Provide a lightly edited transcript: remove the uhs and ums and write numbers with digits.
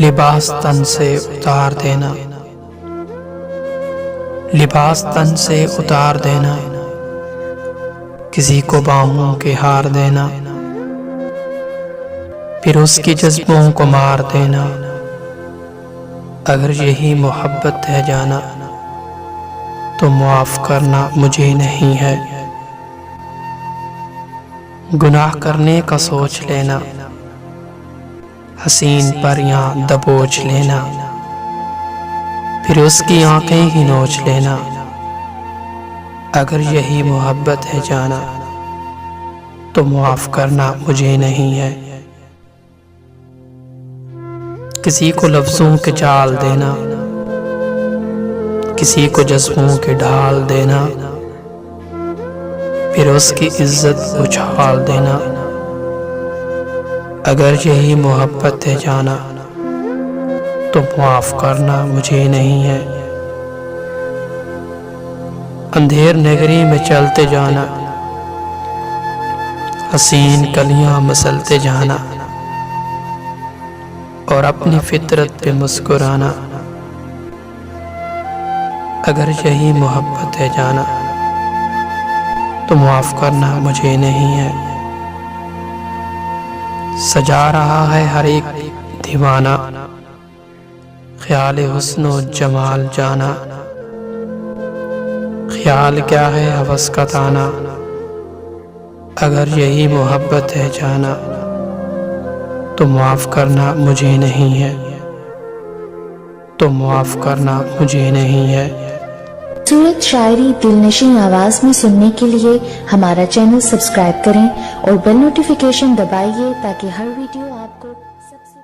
लिबास तन से उतार देना, लिबास तन से उतार देना, किसी को बाहों के हार देना, फिर उसकी जज्बों को मार देना। अगर यही मोहब्बत है जाना, तो मुआफ करना मुझे नहीं है। गुनाह करने का सोच लेना, हसीन पर यहाँ दबोच लेना, फिर उसकी आंखें ही नोच लेना। अगर यही मोहब्बत है जाना, तो मुआफ करना मुझे नहीं है। किसी को लफ्जों के जाल देना, किसी को जज्बों के ढाल देना, फिर उसकी इज्जत उछाल देना। अगर यही मोहब्बत है जाना, तो माफ करना मुझे नहीं है। अंधेर नगरी में चलते जाना, हसीन कलियां मसलते जाना, और अपनी फितरत पे मुस्कुराना। अगर यही मोहब्बत है जाना, तो माफ करना मुझे नहीं है। सजा रहा है हर एक दीवाना, ख्याल हुस्न व जमाल जाना। ख्याल क्या है हवस का ताना, अगर यही मोहब्बत है जाना, तो माफ करना मुझे नहीं है, तो माफ करना मुझे नहीं है। खूबसूरत शायरी दिलनशीं आवाज में सुनने के लिए हमारा चैनल सब्सक्राइब करें और बेल नोटिफिकेशन दबाइए ताकि हर वीडियो आपको सबसे